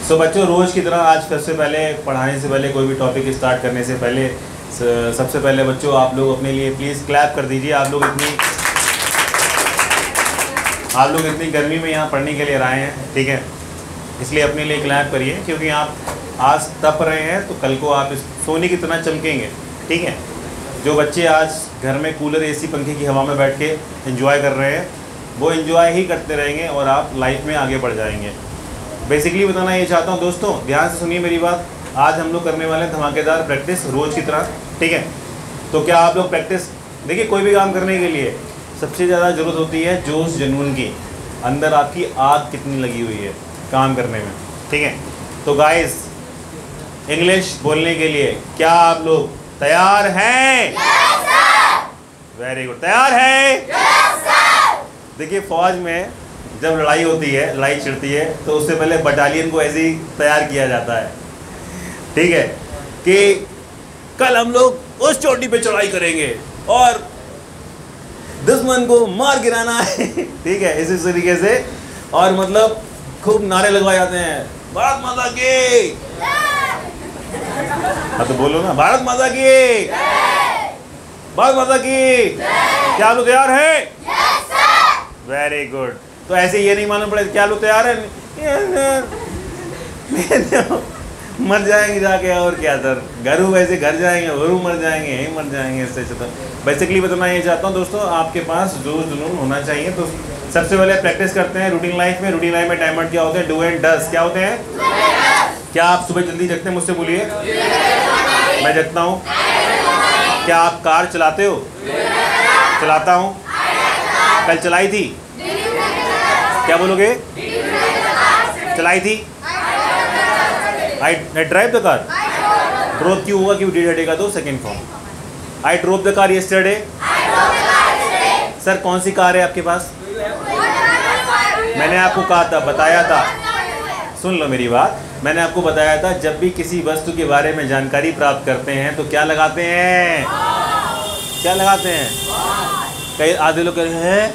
सो बच्चों, रोज़ की तरह आज सबसे पहले पढ़ाने से पहले, कोई भी टॉपिक स्टार्ट करने से पहले, सबसे पहले बच्चों आप लोग अपने लिए प्लीज़ क्लैप कर दीजिए। आप लोग इतनी गर्मी में यहाँ पढ़ने के लिए आए हैं, ठीक है, इसलिए अपने लिए क्लैप करिए, क्योंकि आप आज तप रहे हैं तो कल को आप इस सोने की तरह चमकेंगे, ठीक है। जो बच्चे आज घर में कूलर, एसी, पंखे की हवा में बैठ के एंजॉय कर रहे हैं, वो एंजॉय ही करते रहेंगे और आप लाइफ में आगे बढ़ जाएंगे। बेसिकली बताना ये चाहता हूँ दोस्तों, ध्यान से सुनिए मेरी बात। आज हम लोग करने वाले हैं धमाकेदार प्रैक्टिस रोज़ की तरह, ठीक है। तो क्या आप लोग प्रैक्टिस, देखिए कोई भी काम करने के लिए सबसे ज़्यादा ज़रूरत होती है जोश जुनून की। अंदर आपकी आग कितनी लगी हुई है काम करने में, ठीक है। तो गाइस, इंग्लिश बोलने के लिए क्या आप लोग तैयार हैं? वेरी गुड, तैयार है? देखिए फौज में जब लड़ाई होती है, लड़ाई छिड़ती है, तो उससे पहले बटालियन को ऐसे ही तैयार किया जाता है, ठीक है, कि कल हम लोग उस चोटी पे चढ़ाई करेंगे और दुश्मन को मार गिराना है, ठीक है, इसी तरीके से। और मतलब खूब नारे लगवाए जाते हैं, भारत माता की, हाँ तो बोलो ना, भारत माता की, भारत माता की। क्या आप लोग तैयार है? Very good. तो ऐसे ये नहीं मालूम पड़े क्या लोग तैयार है? मर जाएंगे जाके, और क्या सर, घरू वैसे घर जाएंगे, घरू मर जाएंगे, यहीं मर जाएंगे। इससे तो बेसिकली बताना ये चाहता हूँ दोस्तों, आपके पास जोश जुनून होना चाहिए। तो सबसे पहले प्रैक्टिस करते हैं रूटीन लाइफ में। रूटीन लाइफ में टाइम आउट क्या होते हैं? डू एंड डस क्या होते हैं? क्या आप सुबह जल्दी जगते हैं? मुझसे बोलिए। मैं जगता हूँ। क्या आप कार चलाते हो? चलाता हूँ। कल चलाई थी? क्या बोलोगे? चलाई थी। I drive the car. Drove क्यों हुआ? क्यों डिड हटेगा तो second form. I drove the car yesterday. Sir कौन सी कार है आपके पास? मैंने आपको कहा था, बताया था, सुन लो मेरी बात, मैंने आपको बताया था जब भी किसी वस्तु के बारे में जानकारी प्राप्त करते हैं तो क्या लगाते हैं? क्या लगाते हैं? कई आधे लोग कह रहे हैं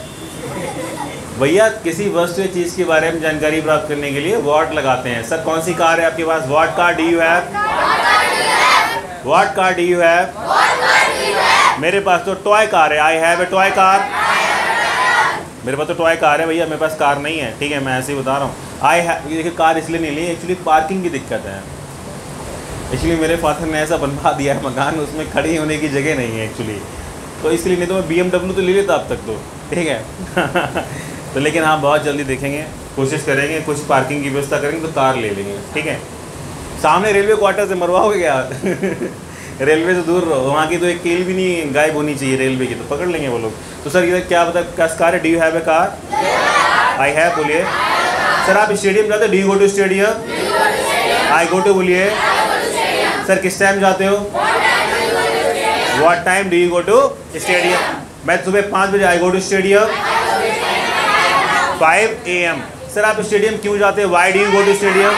भैया किसी वस्तु या चीज़ के बारे में जानकारी प्राप्त करने के लिए व्हाट लगाते हैं। सर कौन सी कार है आपके पास? What car do you have? What car do you have? मेरे पास तो टॉय कार है। I have a toy car. मेरे पास तो टॉय कार है भैया, मेरे पास कार नहीं है, ठीक है, मैं ऐसे ही बता रहा हूँ। आई हैव, देखिए कार इसलिए नहीं ली, एक्चुअली पार्किंग की दिक्कत है। एक्चुअली मेरे फादर ने ऐसा बनवा दिया है मकान, उसमें खड़ी होने की जगह नहीं है एक्चुअली, तो इसलिए, नहीं तो मैं BMW तो ले लेता अब तक तो, ठीक है। तो लेकिन हाँ बहुत जल्दी देखेंगे, कोशिश करेंगे, कुछ पार्किंग की व्यवस्था करेंगे तो कार ले लेंगे, ठीक है। सामने रेलवे क्वार्टर से मरवाओगे क्या? रेलवे से दूर रहो, वहाँ की तो एक कील भी नहीं गायब होनी चाहिए रेलवे की, तो पकड़ लेंगे वो लोग। तो सर ये क्या बता, कार है? Do you have a car? I have बोलिए। सर आप स्टेडियम जाते हो? Do you go to stadium? I go to बोलिए। सर किस टाइम जाते हो? What time do you go to stadium? मैं सुबह 5 बजे I go to stadium 5 AM। Sir आप स्टेडियम क्यों जाते हैं? Why do you go to stadium?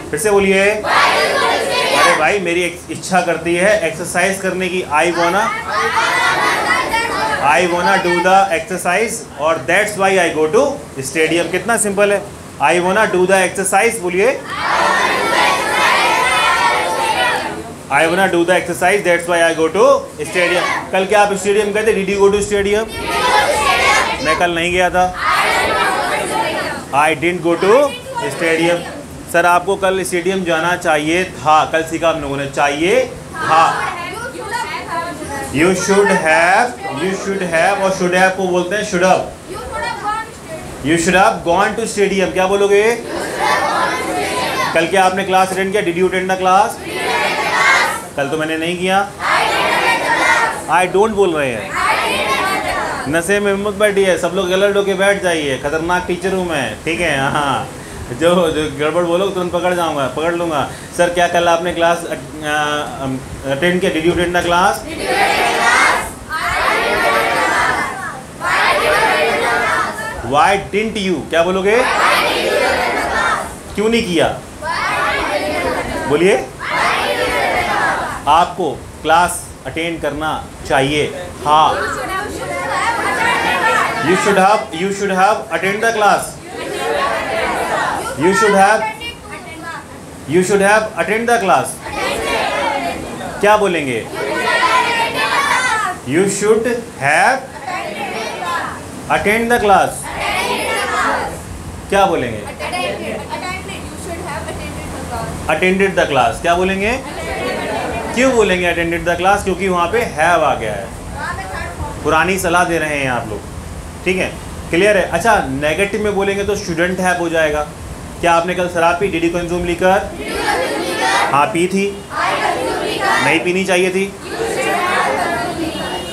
फिर से बोलिए। अरे भाई मेरी इच्छा करती है एक्सरसाइज करने की। I wanna do the exercise और that's why I go to stadium. कितना सिंपल है। I wanna do the exercise, बोलिए। I wanna do the exercise that's why I go to stadium. कल क्या आप स्टेडियम गए थे? Did you go to stadium? मैं कल नहीं गया था। I didn't go to stadium. Sir आपको कल स्टेडियम जाना चाहिए था। कल सीखा हम लोगों ने, चाहिए था। यू शुड हैव, और शुड हैव को बोलते हैं should have. You should have gone to stadium. क्या बोलोगे? कल क्या आपने क्लास अटेंड किया? Did you attend the class? कल तो मैंने नहीं किया। आई डोंट बोल रहे हैं, नशे में हिम्मत बैठी है, सब लोग अलर्ट होके बैठ जाइए, खतरनाक टीचर हूँ मैं, ठीक है। हाँ जो गड़बड़ बोलोगे तुरंत पकड़ लूँगा। सर क्या कल आपने क्लास अटेंड किया? Did you attend the class? Y didn't you? क्या बोलोगे? क्यों नहीं किया? बोलिए। आपको क्लास अटेंड करना चाहिए था। You should have attended the class. You should have you should have attend the class. क्या बोलेंगे? You should have attend the class. क्या बोलेंगे? Attended the class. क्या बोलेंगे? क्यों बोलेंगे अटेंडेड द क्लास? क्योंकि वहाँ पे हैव आ गया है, पुरानी सलाह दे रहे हैं आप लोग, ठीक है, क्लियर है। अच्छा, नेगेटिव में बोलेंगे तो शुडंट हैव हो जाएगा। क्या आपने कल शराब P? Did you consume liquor? हाँ पी थी, नहीं पीनी चाहिए थी।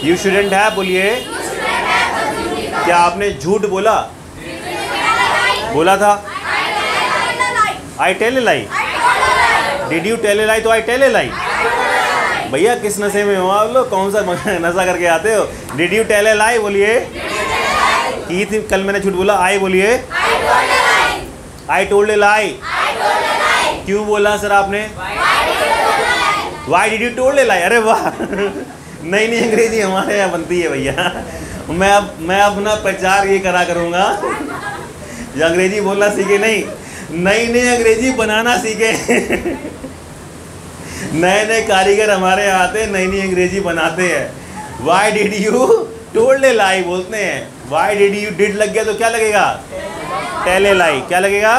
यू शुडंट हैव बोलिए। क्या आपने झूठ बोला? बोला था। I tell a lie. Did you tell a lie? तो आई टेल ए लाई। भैया किस नशे में हो आप लोग? कौन सा नशा करके आते हो? Did you tell a lie बोलिए। की थी कल मैंने झूठ बोला? आई बोलिए। आई टोल्ड ए लाई। क्यों बोला सर आपने? Y did you told a लाई? अरे वाह, नई नई अंग्रेजी हमारे यहाँ बनती है भैया। मैं अपना प्रचार ये करा करूँगा, जो अंग्रेजी बोलना सीखे नहीं, नई नई अंग्रेजी बनाना सीखे। नए नए कारीगर हमारे यहाँ आते हैं, नई नई अंग्रेजी बनाते हैं। Y did you told a लाई बोलते हैं। वाई डिड यू, डिड लग गया तो क्या लगेगा? Tell a lie. क्या लगेगा?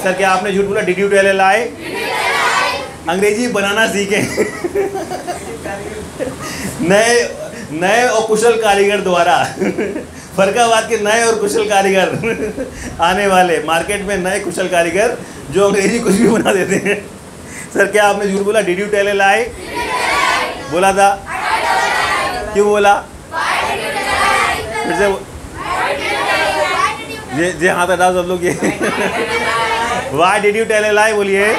सर क्या आपने झूठ बोला? डिड यू टेल ए लाई? अंग्रेजी बनाना सीखें। नए और कुशल कारीगर द्वारा। फरकाबाद के नए और कुशल कारीगर आने वाले मार्केट में, नए कुशल कारीगर जो अंग्रेजी कुछ भी बना देते हैं। सर क्या आपने झूठ बोला? डिड यू टेल ए लाई? बोला था। क्यों बोला? फिर से जे हाथ हटाओ सब लोग। ये why did you tell a lie बोलिए।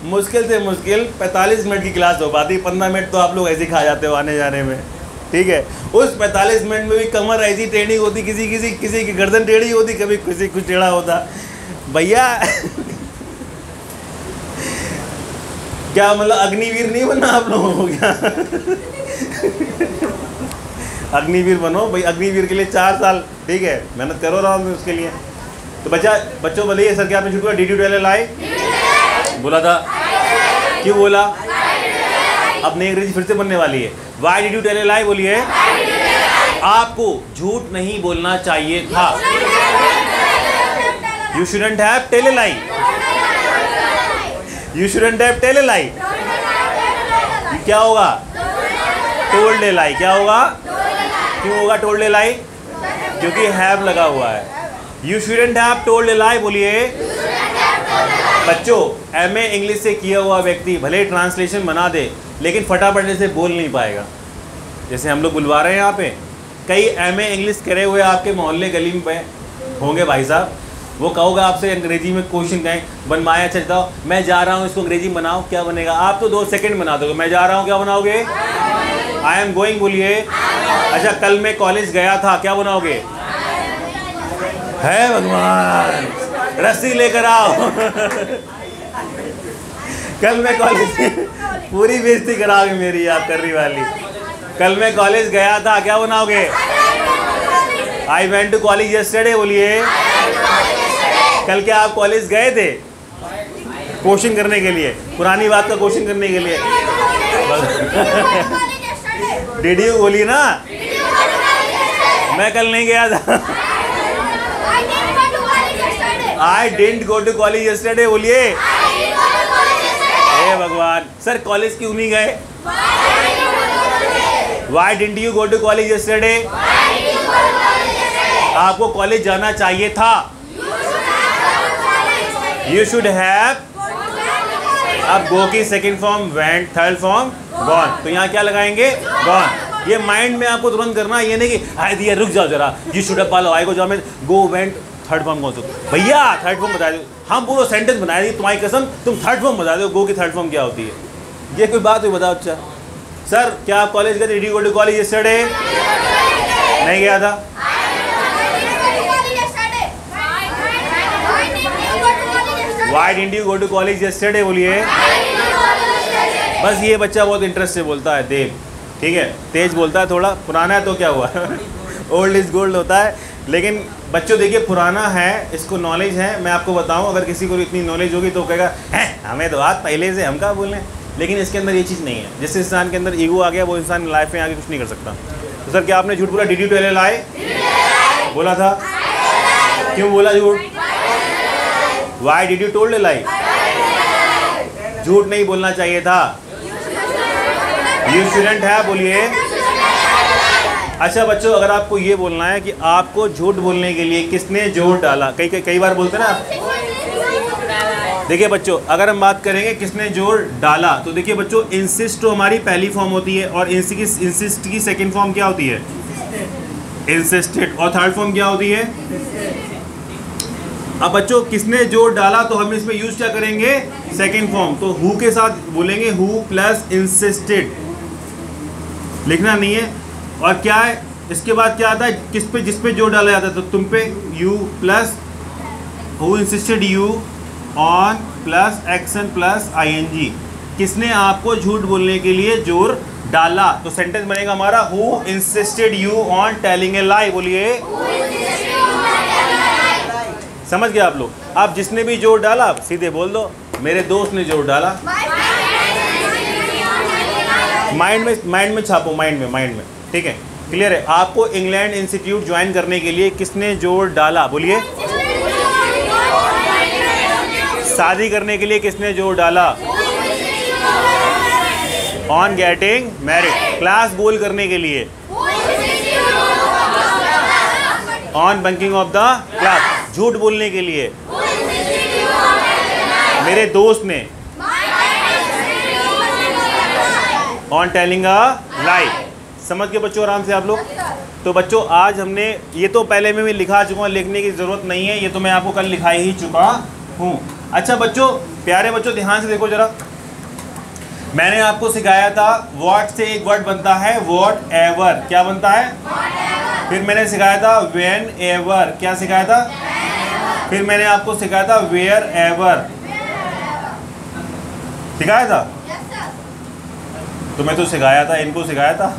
मुश्किल से मुश्किल 45 मिनट की क्लास हो पाती, 15 मिनट तो आप लोग ऐसे खा जाते हो आने जाने में, ठीक है। उस 45 मिनट में भी कमर ऐसी टेढ़ी होती, किसी की गर्दन टेढ़ी होती, कभी किसी कुछ टेढ़ा होता भैया। क्या मतलब अग्निवीर नहीं बनना आप लोगों को? क्या अग्निवीर बनो भाई। अग्निवीर के लिए 4 साल, ठीक है, मेहनत करो रहा हूँ मैं उसके लिए। तो बच्चों बोलिए सर क्या आपने झूठ बोला? डिड यू टेल ए लाई? बोला था। क्यों बोला? अब नई अंग्रेजी फिर से बनने वाली है। Why did you tell a lie बोलिए। आपको झूठ नहीं बोलना चाहिए था। You shouldn't have tell a lie. You shouldn't have tell a lie. क्या होगा? Told a lie. क्या होगा? क्यों होगा टोल्ड ए लाई? क्योंकि हैव लगा हुआ है। You shouldn't have told a lie बोलिए। बच्चों, एमए इंग्लिश से किया हुआ व्यक्ति भले ट्रांसलेशन बना दे, लेकिन फटाफट से बोल नहीं पाएगा। जैसे हम लोग बुलवा रहे हैं यहाँ पे, कई एमए इंग्लिश करे हुए आपके मोहल्ले गली में होंगे भाई साहब। वो कहोगे आपसे अंग्रेजी में क्वेश्चन कहें बनवाया, अच्छा बताओ मैं जा रहा हूँ इसको अंग्रेजी में बनाओ, क्या बनेगा? आप तो 2 सेकंड बना दोगे। मैं जा रहा हूँ क्या बनाओगे? आई एम गोइंग बोलिए। अच्छा कल मैं कॉलेज गया था, क्या बनाओगे? है भगवान, रस्सी लेकर आओ। कल मैं कॉलेज, पूरी बेइज्जती कराओगे मेरी आप करने वाली। कल मैं कॉलेज गया था, क्या बनाओगे? I went to college yesterday बोलिए। कल क्या आप कॉलेज गए थे क्वेश्चन करने के लिए, पुरानी बात का क्वेश्चन करने के लिए? डिड यू बोलिए ना। मैं कल नहीं गया था। I didn't go to college yesterday बोलिए। हे भगवान, सर कॉलेज क्यों नहीं गए? Why didn't you go to college yesterday? आपको कॉलेज जाना चाहिए था। You should have. अब गो की second form went, third form gone, तो यहाँ क्या लगाएंगे? गॉन। ये माइंड में आपको तुरंत करना, ये नहीं कि आई दिया रुक जाओ जरा, यू शुड हैव पालो आई को जाओ में गो वेंट थर्ड फॉर्म कौन सा? भैया थर्ड फॉर्म बता दो। हम पूरा सेंटेंस बनाए दी तुम्हारी कसम, तुम थर्ड फॉर्म बता दो। गो की थर्ड फॉर्म क्या होती है? ये कोई बात हुई? बताओ। अच्छा सर क्या आप कॉलेज गए थे? Did you go to college yesterday? नहीं गया था। Why didn't you go to college yesterday बोलिए। बस ये बच्चा बहुत इंटरेस्ट से बोलता है, देव, ठीक है, तेज बोलता है, थोड़ा पुराना है तो क्या हुआ। ओल्ड इज गोल्ड होता है, लेकिन बच्चों देखिए पुराना है, इसको नॉलेज है, मैं आपको बताऊं अगर किसी को इतनी नॉलेज होगी तो कहेगा हैं हमें तो बात पहले से, हम क्या बोल रहे हैं, लेकिन इसके अंदर ये चीज़ नहीं है। जिस इंसान के अंदर ईगो आ गया वो इंसान लाइफ में आगे कुछ नहीं कर सकता। तो सर क्या आपने झूठ बोला? डिड यू टेल ए लाई? बोला था? क्यों बोला झूठ? Y did you told a लाई? झूठ नहीं बोलना चाहिए था। यू शुडंट है, बोलिए। अच्छा बच्चों, अगर आपको ये बोलना है कि आपको झूठ बोलने के लिए किसने जोर डाला, कई बार बोलते हैं ना। देखिए बच्चों, अगर हम बात करेंगे किसने जोर डाला, तो देखिए बच्चों, इंसिस्ट तो हमारी पहली फॉर्म होती है और इंसिस्ट की सेकंड फॉर्म क्या होती है? इंसिस्टेड। और थर्ड फॉर्म क्या होती है? अब बच्चों किसने जोर डाला, तो हम इसमें यूज क्या करेंगे? Second form. तो हु के साथ बोलेंगे हु प्लस इंसिस्टेड, लिखना नहीं है। और क्या है इसके बाद क्या आता है? किस पे, जिस पे जोर डाला जाता है, तो तुम पे you plus who insisted you on plus action plus ING. किसने आपको झूठ बोलने के लिए जोर डाला? तो सेंटेंस बनेगा हमारा who insisted you on telling a lie. बोलिए, समझ गए आप लोग? आप जिसने भी जोर डाला सीधे बोल दो मेरे दोस्त ने जोर डाला। माइंड में छापो, माइंड में, ठीक है, क्लियर है? आपको इंग्लैंड इंस्टीट्यूट ज्वाइन करने के लिए किसने जोर डाला? बोलिए। शादी करने के लिए किसने जोर डाला? On getting married. क्लास गोल करने के लिए on bunking of the class. झूठ बोलने के लिए मेरे दोस्त ने ऑन टेलिंग अ लाई। समझ के बच्चों आराम से आप लोग? तो बच्चों आज हमने ये तो पहले में भी लिखा चुका हूँ, लिखने की ज़रूरत नहीं है, ये तो मैं आपको कल लिखा ही चुका हूँ। अच्छा बच्चों, प्यारे बच्चों ध्यान से देखो जरा, मैंने आपको सिखाया था व्हाट से एक वर्ड बनता है व्हाट एवर। क्या बनता है? फिर मैंने सिखाया था व्हेन एवर। क्या सिखाया था? फिर मैंने आपको सिखाया था वेयर एवर। सिखाया था? तुम्हें तो सिखाया था, इनको सिखाया था।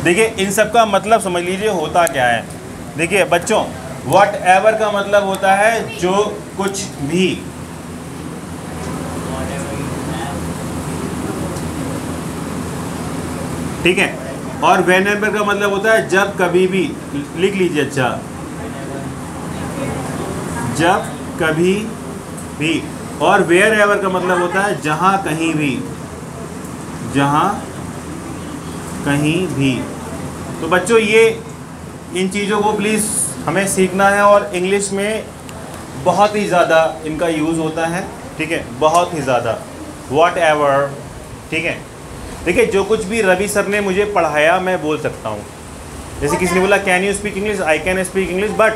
देखिए इन सब का मतलब समझ लीजिए होता क्या है। देखिए बच्चों, व्हाट एवर का मतलब होता है जो कुछ भी। ठीक है, और व्हेन एवर का मतलब होता है जब कभी भी। लिख लीजिए, अच्छा, जब कभी भी। और वेयर एवर का मतलब होता है जहां कहीं भी, जहां कहीं भी। तो बच्चों ये इन चीज़ों को प्लीज़ हमें सीखना है और इंग्लिश में बहुत ही ज़्यादा इनका यूज़ होता है। ठीक है, बहुत ही ज़्यादा। व्हाट एवर, ठीक है। देखिए जो कुछ भी रवि सर ने मुझे पढ़ाया मैं बोल सकता हूँ। जैसे किसी ने बोला can you speak English, I can speak English, but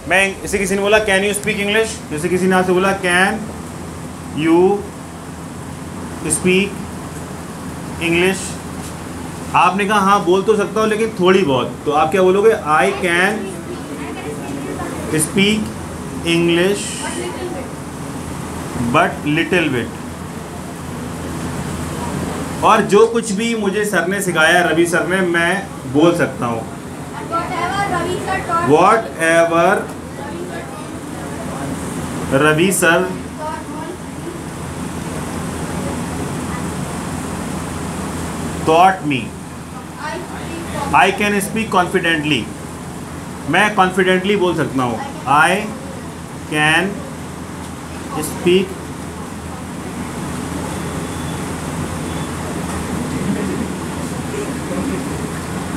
मैं जैसे किसी ने बोला कैन यू स्पीक इंग्लिश, जैसे किसी ने आपसे बोला कैन यू स्पीक इंग्लिश, आपने कहा हाँ बोल तो सकता हूँ लेकिन थोड़ी बहुत, तो आप क्या बोलोगे? I can speak English but little bit. और जो कुछ भी मुझे सर ने सिखाया, रवि सर ने, मैं बोल सकता हूँ। Whatever Ravi sir taught me, I can speak confidently। मैं कॉन्फिडेंटली बोल सकता हूँ। I can speak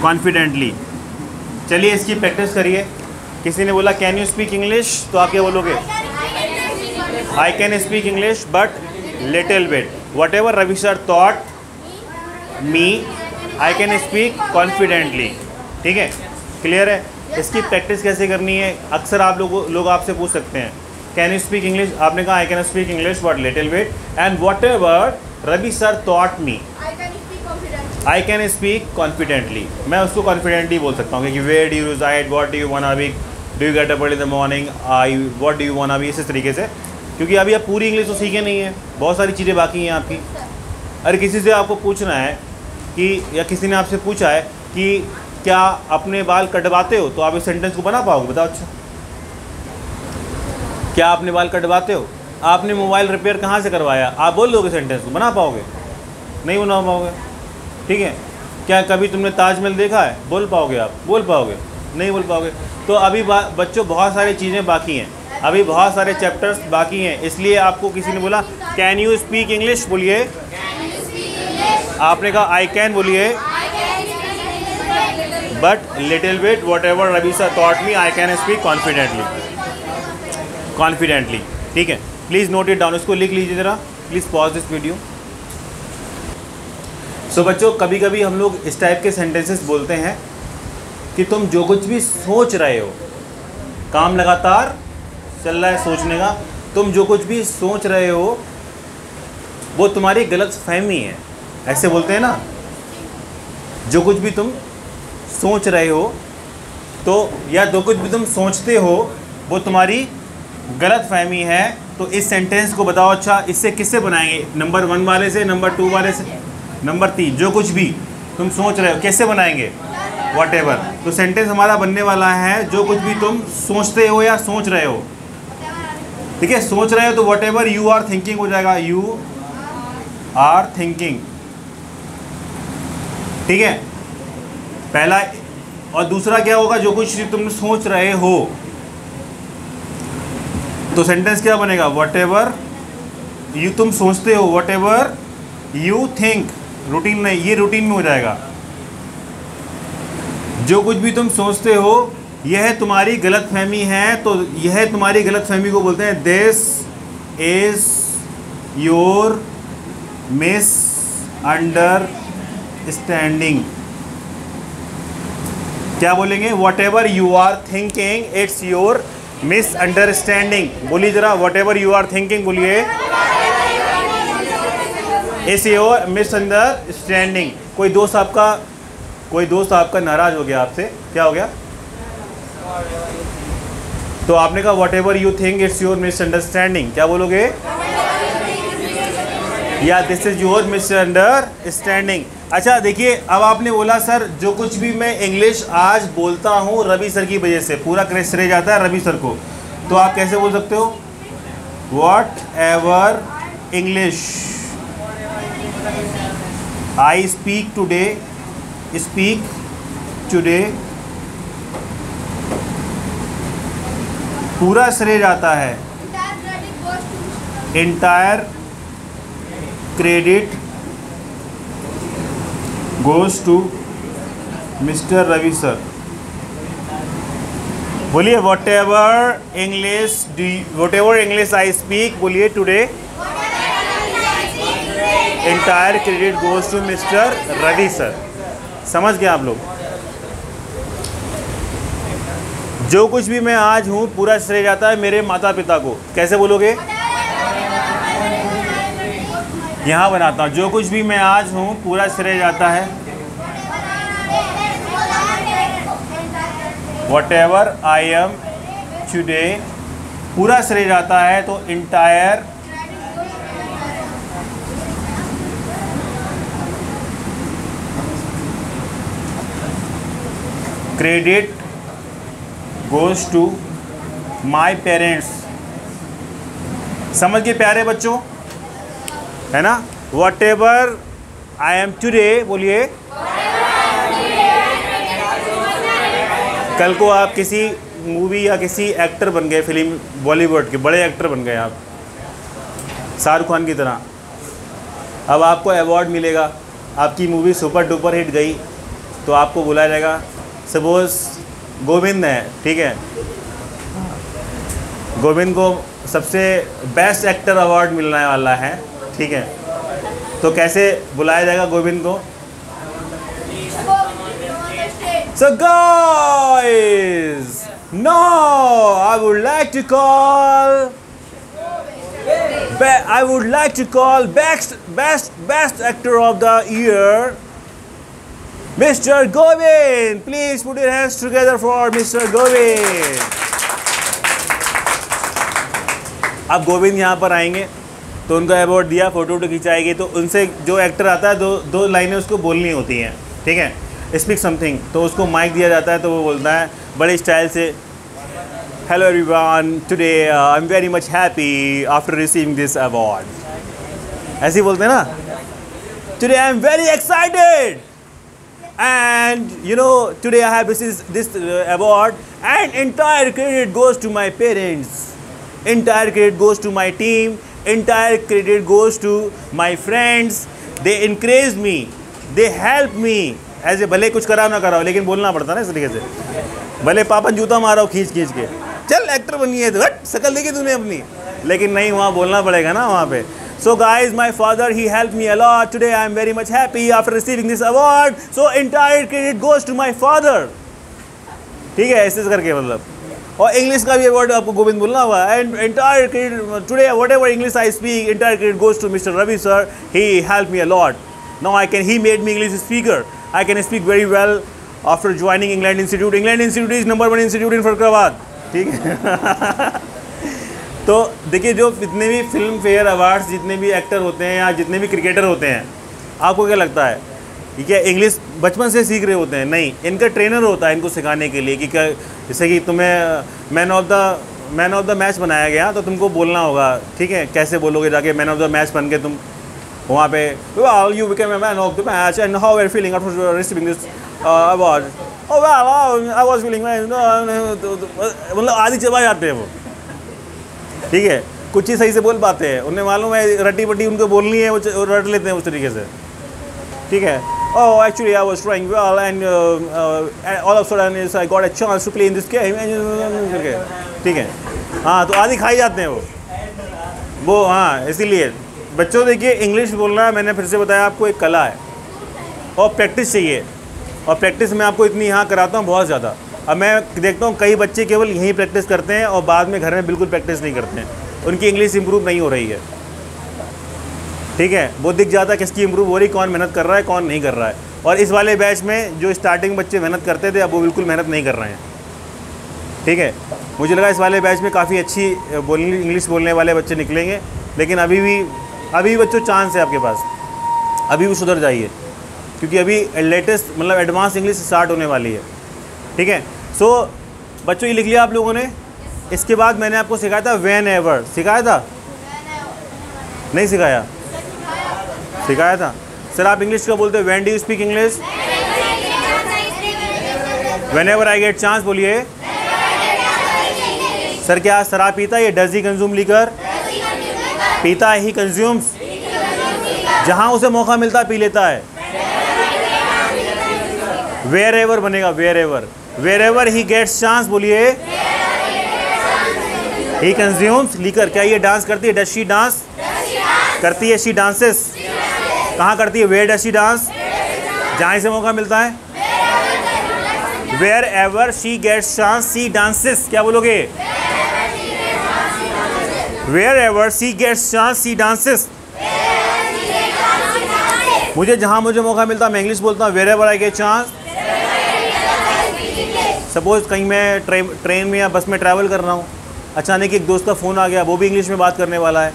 confidently. चलिए इसकी प्रैक्टिस करिए। किसी ने बोला कैन यू स्पीक इंग्लिश, तो आप क्या बोलोगे? I can speak English but little bit. Whatever Ravi sir taught me, I can speak confidently. ठीक है, क्लियर है? इसकी प्रैक्टिस कैसे करनी है? अक्सर आप लोग आपसे पूछ सकते हैं कैन यू स्पीक इंग्लिश, आपने कहा I can speak English but little bit, and whatever Ravi sir taught me, I can speak confidently. मैं उसको कॉन्फिडेंटली बोल सकता हूँ कि where do you reside, what do you wanna be, do you get up early in the morning, I what do you wanna be, इस तरीके से। क्योंकि अभी आप पूरी इंग्लिश तो सीखे नहीं है, बहुत सारी चीज़ें बाकी हैं आपकी। अरे किसी से आपको पूछना है कि, या किसी ने आपसे पूछा है कि क्या अपने बाल कटवाते हो? तो आप इस सेंटेंस को बना पाओगे? बताओ। अच्छा, क्या आपने बाल कटवाते हो? आपने मोबाइल रिपेयर कहाँ से करवाया? आप बोल दोगे सेंटेंस को? बना पाओगे? नहीं बना पाओगे, ठीक है। क्या कभी तुमने ताजमहल देखा है? बोल पाओगे आप? बोल पाओगे? नहीं बोल पाओगे। तो अभी बच्चों बहुत सारी चीज़ें बाकी हैं, अभी बहुत सारे चैप्टर्स बाकी हैं, इसलिए आपको किसी ने बोला कैन यू स्पीक इंग्लिश, बोलिए। आपने कहा आई कैन, बोलिए। But little bit whatever Ravi sir taught me I can speak confidently, ठीक है। प्लीज़ नोट इट डाउन, इसको लिख लीजिए ज़रा, प्लीज़ पॉज दिस वीडियो। सो बच्चों, कभी कभी हम लोग इस टाइप के सेंटेंसेस बोलते हैं कि तुम जो कुछ भी सोच रहे हो, काम लगातार चल रहा है सोचने का, तुम जो कुछ भी सोच रहे हो वो तुम्हारी गलत फहमी है, ऐसे बोलते हैं ना। जो कुछ भी तुम सोच रहे हो तो, या जो कुछ भी तुम सोचते हो वो तुम्हारी गलत फहमी है। तो इस सेंटेंस को बताओ। अच्छा, इससे किससे बनाएंगे? नंबर 1 वाले से, नंबर 2 वाले से, नंबर 3। जो कुछ भी तुम सोच रहे हो कैसे बनाएंगे? What ever. तो सेंटेंस हमारा बनने वाला है जो कुछ भी तुम सोचते हो या सोच रहे हो, ठीक है। सोच रहे हो तो whatever you are thinking हो जाएगा, यू आर थिंकिंग, ठीक है, पहला। और दूसरा क्या होगा? जो कुछ तुम सोच रहे हो, तो सेंटेंस क्या बनेगा? वॉट एवर यू, तुम सोचते हो, whatever you think. Routine नहीं, ये रूटीन में हो जाएगा। जो कुछ भी तुम सोचते हो यह तुम्हारी गलतफहमी है, तो यह तुम्हारी गलतफहमी को बोलते हैं दिस इज योर मिसअंडरस्टैंडिंग। क्या बोलेंगे? Whatever you are thinking it's your misunderstanding. बोलिए जरा, whatever you are thinking, बोलिए। It's your misunderstanding. कोई दोस्त आपका नाराज हो गया आपसे, क्या हो गया? तो आपने कहा what ever you think it's your misunderstanding, क्या बोलोगे? या दिस इज योर मिसअंडरस्टैंडिंग। अच्छा देखिए, अब आपने बोला सर जो कुछ भी मैं इंग्लिश आज बोलता हूँ रवि सर की वजह से, पूरा क्रेडिट श्रेय जाता है रवि सर को। तो आप कैसे बोल सकते हो? Whatever English I speak today, पूरा श्रेय जाता है, entire credit goes to mister Ravi sir. बोलिए whatever English I speak, बोलिए today, entire credit goes to mister Ravi sir. समझ गए आप लोग? जो कुछ भी मैं आज हूँ पूरा श्रेय जाता है मेरे माता पिता को। कैसे बोलोगे? यहाँ बनाता हूँ, जो कुछ भी मैं आज हूँ पूरा श्रेय जाता है, whatever I am today, पूरा श्रेय जाता है, तो entire credit goes to my parents. समझ गए प्यारे बच्चों, है ना? Whatever I am today, बोलिए। कल को आप किसी मूवी या किसी एक्टर बन गए, फिल्म बॉलीवुड के बड़े एक्टर बन गए आप, शाहरुख खान की तरह, अब आपको अवार्ड मिलेगा, आपकी मूवी सुपर डुपर हिट गई, तो आपको बुलाया जाएगा। सपोज गोविंद है, ठीक है, गोविंद को सबसे बेस्ट एक्टर अवार्ड मिलने वाला है, ठीक है, तो कैसे बुलाया जाएगा गोविंद को? So guys, now I would like to call best actor of the year, Mr. Govind. Please put your hands together for Mr. Govind. अब गोविंद यहाँ पर आएंगे तो उनको अवार्ड दिया, फ़ोटो खिंचाएगी, तो उनसे जो एक्टर आता है दो लाइनें उसको बोलनी होती हैं, ठीक है। स्पीक समथिंग, तो उसको माइक दिया जाता है, तो वो बोलता है बड़े स्टाइल से, hello everyone, today I am very much happy after receiving this award, ऐसे ही बोलते हैं ना, today I am very excited and you know today I have received this award and entire credit goes to my parents, entire credit goes to my team, entire credit goes to my friends, they encourage me, they help me, ऐसे भले कुछ कराओ ना कराओ लेकिन बोलना पड़ता ना इस तरीके से, भले पापा जूता मारो खींच खींच के, चल एक्टर बनिए तो हट शक्ल देखी तूने अपनी, लेकिन नहीं वहाँ बोलना पड़ेगा ना वहाँ पे। So guys, my father, he helped me a lot. Today I am very much happy after receiving this award. So entire credit goes to my father. ठीक है, ऐसे करके मतलब। और इंग्लिश का भी अवार्ड आपको गोविंद बोलना हुआ। And entire credit today, whatever English I speak, entire credit goes to Mr. Ravi sir. He helped me a lot. Now he made me English speaker. I can speak very well after joining England Institute. England Institute is #1 institute in फरक्राबाद। ठीक है। तो देखिए, जो जितने भी film fair awards, जितने भी actor होते हैं या जितने भी क्रिकेटर होते हैं, आपको क्या लगता है कि क्या इंग्लिश बचपन से सीख रहे होते हैं? नहीं, इनका ट्रेनर होता है इनको सिखाने के लिए कि क्या, जैसे कि तुम्हें मैन ऑफ द मैच बनाया गया तो तुमको बोलना होगा, ठीक है, कैसे बोलोगे जाके मैन ऑफ द मैच बन के तुम वहाँ पे, well you became a man of the match and how are you feeling after receiving this award? Oh well I was feeling मतलब आदि चबा जाते हैं वो, ठीक है, कुछ ही सही से बोल पाते हैं, उन्हें मालूम है रट्टी पट्टी उनको बोलनी है, वो रट लेते हैं उस तरीके से, ठीक है। Oh actually I was trying well and all of a sudden I got a chance to play in this game, ठीक है। हाँ, तो आदि खाई जाते हैं वो हाँ, इसीलिए बच्चों देखिए, इंग्लिश बोलना मैंने फिर से बताया आपको एक कला है और प्रैक्टिस चाहिए, और प्रैक्टिस मैं आपको इतनी यहाँ कराता हूँ बहुत ज़्यादा। अब मैं देखता हूँ कई बच्चे केवल यहीं प्रैक्टिस करते हैं और बाद में घर में बिल्कुल प्रैक्टिस नहीं करते हैं, उनकी इंग्लिश इंप्रूव नहीं हो रही है, ठीक है, वो दिख जाता है किसकी इंप्रूव हो रही, कौन मेहनत कर रहा है कौन नहीं कर रहा है। और इस वाले बैच में जो स्टार्टिंग बच्चे मेहनत करते थे अब वो बिल्कुल मेहनत नहीं कर रहे हैं, ठीक है। मुझे लगा इस वाले बैच में काफ़ी अच्छी इंग्लिश बोलने वाले बच्चे निकलेंगे, लेकिन अभी बच्चों चांस है आपके पास, अभी भी सुधर जाइए, क्योंकि अभी लेटेस्ट मतलब एडवांस इंग्लिश स्टार्ट होने वाली है, ठीक है। सो बच्चों ये लिख लिया आप लोगों ने। इसके बाद मैंने आपको सिखाया था व्हेन एवर, सिखाया था नहीं सिखाया? सिखाया था। सर आप इंग्लिश का बोलते हो, when do you speak English? When ever I get chance बोलिए। सर क्या शराब पीता है? ये डज ही कंज्यूम लीकर? पीता है, ही कंज्यूम्स, जहाँ उसे मौका मिलता है पी लेता है। वेयर एवर बनेगा, wherever. Wherever he gets chance बोलिए। He consumes liquor. क्या ये डांस करती है? Does she dance? करती है, शी डांसेस। कहाँ करती है? Where does she dance? जहाँ इसे मौका मिलता है। Wherever she gets chance she dances. क्या बोलोगे? Wherever she gets chance she dances. मुझे जहाँ मुझे मौका मिलता मैं इंग्लिश बोलता हूँ, wherever I get chance. Suppose कहीं मैं ट्रेन में या बस में ट्रैवल कर रहा हूँ, अचानक एक दोस्त का फ़ोन आ गया, वो भी इंग्लिश में बात करने वाला है,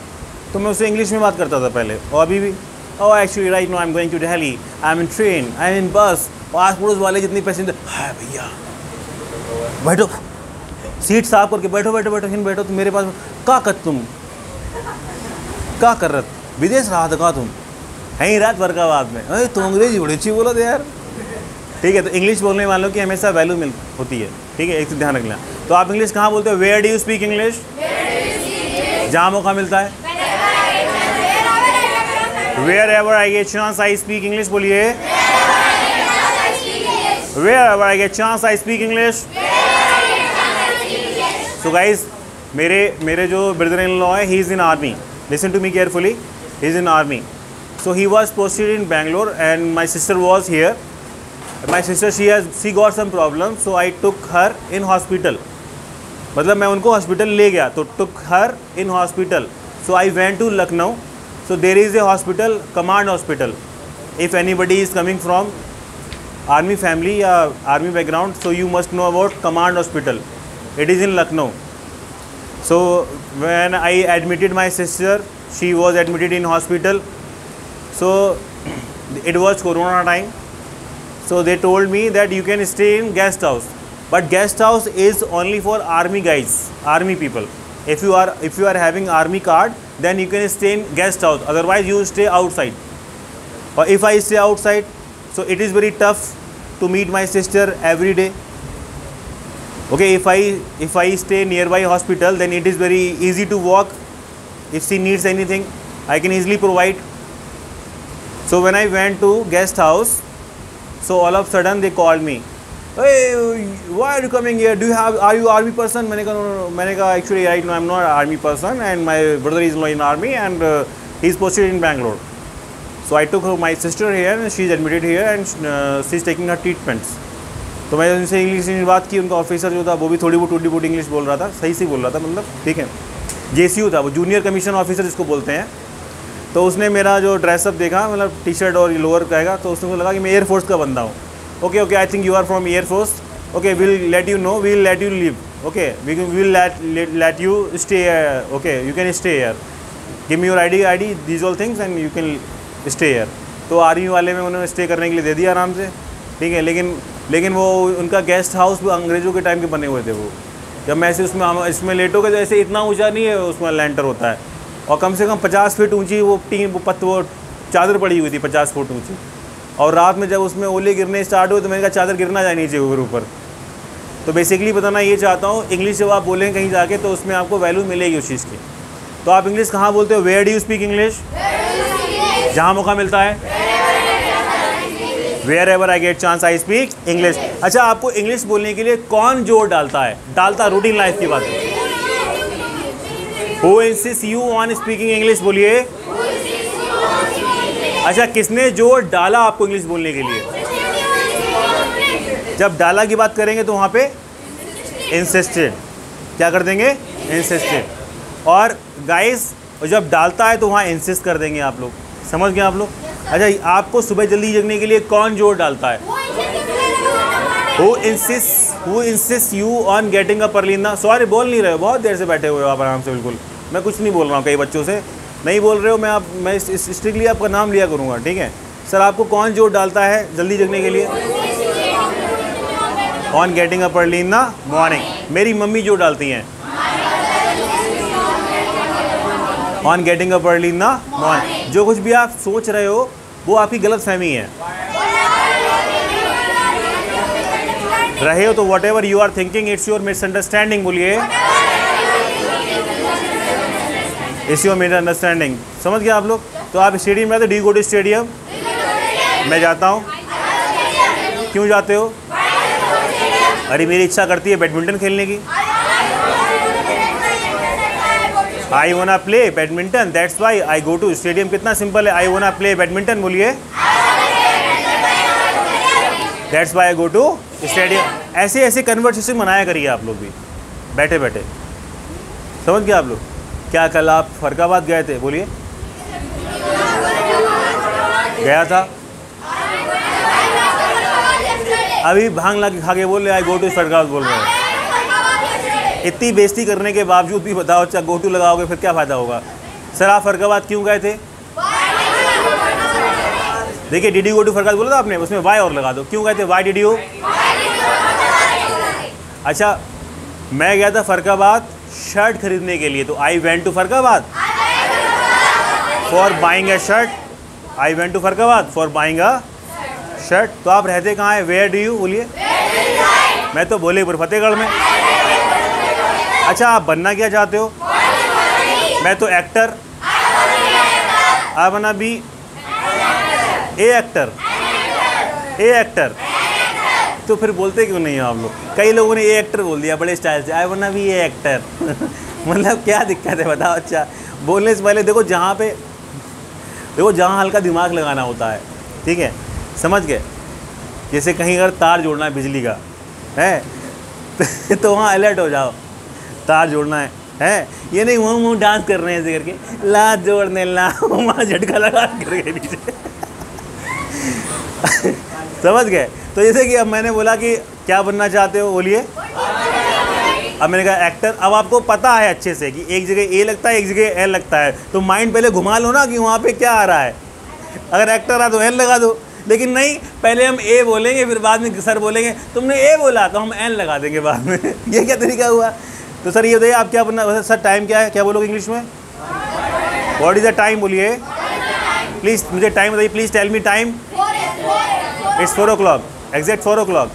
तो मैं उससे इंग्लिश में बात करता था पहले और अभी भी। Oh actually right now I am going to Delhi, I am in train, I am in bus. आस पड़ोस वाले जितनी पैसेंजर, हाय भैया बैठो, सीट साफ करके बैठो बैठो बैठो हिन बैठो, तुम मेरे पास क्या कर, तुम क्या कर रहे, विदेश रहा था का तुम, है ही रात भर का बाद में, अरे तुम अंग्रेजी बड़ी अच्छी बोलो थे यार, ठीक है। तो इंग्लिश बोलने वालों की हमेशा वैल्यू होती है, ठीक है, एक ध्यान रखना। तो आप इंग्लिश कहाँ बोलते हो? Where do you speak English? जहाँ मौका मिलता है। Wherever I get chance I speak English बोलिए। Wherever I get chance I speak English. So guys, मेरे जो ब्रदर इन लॉ है, he is in army, listen to me carefully, he is in army. So he was posted in Bangalore and my sister was here. My sister she got some problems, so I took her in hospital. मतलब मैं उनको hospital ले गया, तो took her in hospital. So I went to Lucknow. So there is a hospital, Command Hospital. If anybody is coming from army family या army background, so you must know about Command Hospital. It is in Lucknow. So when I admitted my sister, she was admitted in hospital. So it was Corona time. So they told me that you can stay in guest house, but guest house is only for army guys, army people. If you are having army card, then you can stay in guest house. Otherwise, you stay outside. Or if I stay outside, so it is very tough to meet my sister every day. Okay, if I stay nearby hospital, then it is very easy to walk. If she needs anything, I can easily provide. So when I went to guest house, so all of a sudden they called me. Hey, why are you coming here? Are you army person? मैंने कहा no. मैंने कहा actually right now I'm not an army person and my brother is in army and he's posted in Bangalore. So I took my sister here and she's admitted here and she's taking her treatments. तो मैं उनसे English में बात की. उनका officer जो था वो भी थोड़ी बहुत टूटी फूटी इंग्लिश बोल रहा था, सही से बोल रहा था, मतलब ठीक है. JCU था वो, जूनियर कमीशन ऑफिसर जिसको बोलते हैं. तो उसने मेरा जो ड्रेसअप देखा, मतलब टी शर्ट और लोअर कहेगा, तो उसने लगा कि मैं एयरफोर्स का बंदा हूँ. Okay I think you are from air force. Okay will let you know, will let you live. Okay will let you stay. Okay you can stay here. Give me your ID these all things and you can stay here. तो army वाले में उन्होंने stay करने के लिए दे दिया आराम से, ठीक है. लेकिन वो उनका गेस्ट हाउस भी अंग्रेज़ों के टाइम के बने हुए थे. वो जब मैं ऐसे इसमें लेटो गए तो ऐसे इतना ऊँचा नहीं है, उसमें लैंटर होता है और कम से कम 50 फीट ऊंची वो चादर पड़ी हुई थी 50 फुट ऊंची. और रात में जब उसमें ओले गिरने स्टार्ट हुए तो मैंने कहा चादर गिरना जाए नीचे ऊपर. तो बेसिकली बताना ये चाहता हूँ, इंग्लिश जब आप बोलें कहीं जाके तो उसमें आपको वैल्यू मिलेगी उस चीज़ की. तो आप इंग्लिश कहाँ बोलते हो? Where do you speak English? जहाँ मौका मिलता है. Wherever I get chance I speak English. अच्छा, आपको इंग्लिश बोलने के लिए कौन जोर डालता है? रूटीन लाइफ की बात है. Who insists you on speaking English? बोलिए. अच्छा, किसने जोर डाला आपको इंग्लिश बोलने के लिए? जब डाला की बात करेंगे तो वहाँ पे इंसिस्टेड. क्या कर देंगे? इंसिस्टेड. और गाइस जब डालता है तो वहाँ इंसिस्ट कर देंगे आप लोग. समझ गए आप लोग? अच्छा, आपको सुबह जल्दी जगने के लिए कौन जोर डालता है? Who insists you on getting up early in the... sorry बोल नहीं रहे हो, बहुत देर से बैठे हुए हो आप आराम से. बिल्कुल मैं कुछ नहीं बोल रहा हूँ. कई बच्चों से नहीं बोल रहे हो. मैं स्ट्रिक्टली आपका नाम लिया करूँगा, ठीक है. सर आपको कौन जोर डालता है जल्दी जगने के लिए? On getting up early in the morning. मेरी मम्मी जोर डालती हैं on getting up early in the morning. जो कुछ भी आप सोच रहे हो वो आपकी गलत फहमी है. रहे हो तो whatever you are thinking it's your misunderstanding. बोलिए, इट्स योर मिसअंडरस्टैंडिंग. समझ गए आप लोग? तो आप स्टेडियम में, do you go to stadium? मैं जाता हूँ. क्यों जाते हो? अरे मेरी इच्छा करती है बैडमिंटन खेलने की. I wanna play badminton, that's why I go to stadium. कितना सिंपल है. I wanna play badminton. बोलिए, that's why I go to stadium. ऐसे कन्वर्सेशन बनाया करिए आप लोग भी बैठे बैठे. समझ गए आप लोग? क्या कल आप फरकाबाद गए थे? बोलिए. गया था. अभी भांग ला के खा के बोल रहे आई गो टू फरकाबाद बोल रहे हैं. इतनी बेइज्जती करने के बावजूद भी बताओ, अच्छा गो टू लगाओगे फिर क्या फ़ायदा होगा? सर आप फरकाबाद क्यों गए थे? देखिए, did you go to Farrukhabad बोला था आपने, उसमें वाई और लगा दो. क्यों गए थे? Y did you? अच्छा, मैं गया था फरकाबाद शर्ट खरीदने के लिए, तो I went to Farrukhabad for buying a shirt. I went to Farrukhabad for buying a shirt. तो आप रहते कहाँ हैं? Where do you? बोलिए. मैं तो भोलेपुर फतेहगढ़ में. अच्छा, आप बनना क्या चाहते हो? मैं तो actor. I wanna be a actor. A actor. तो फिर बोलते क्यों नहीं हो आप लोग? कई लोगों ने ए एक्टर बोल दिया बड़े स्टाइल से. आई वांना बी ए एक्टर. मतलब क्या दिक्कत है बताओ? अच्छा, बोलने से पहले देखो जहाँ हल्का दिमाग लगाना होता है, ठीक है. समझ गए? जैसे कहीं अगर तार जोड़ना है बिजली का है तो वहाँ अलर्ट हो जाओ. तार जोड़ना है ये नहीं मुँह डांस कर रहे हैं ऐसे करके, ला जोड़ने ला वहाँ झटका लगा करके नीचे. समझ गए? तो जैसे कि अब मैंने बोला कि क्या बनना चाहते हो? बोलिए. अब मैंने कहा एक्टर. अब आपको पता है अच्छे से कि एक जगह ए लगता है, एक जगह एल लगता है, तो माइंड पहले घुमा लो ना कि वहाँ पे क्या आ रहा है. अगर एक्टर आ तो एल लगा दो, लेकिन नहीं, पहले हम ए बोलेंगे फिर बाद में सर बोलेंगे तुमने ए बोला तो हम एन लगा देंगे बाद में। ये क्या तरीका हुआ? तो सर ये बताइए आप क्या बनना सर, टाइम क्या है, क्या बोलोगे इंग्लिश में? व्हाट इज़ द टाइम बोलिए प्लीज़, मुझे टाइम बताइए please, tell me time. It's 4 o'clock, exact 4 o'clock।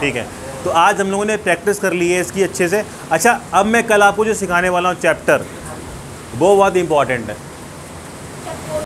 ठीक है, तो आज हम लोगों ने प्रैक्टिस कर ली है इसकी अच्छे से। अच्छा, अब मैं कल आपको जो सिखाने वाला हूँ चैप्टर, वो बहुत इंपॉर्टेंट है।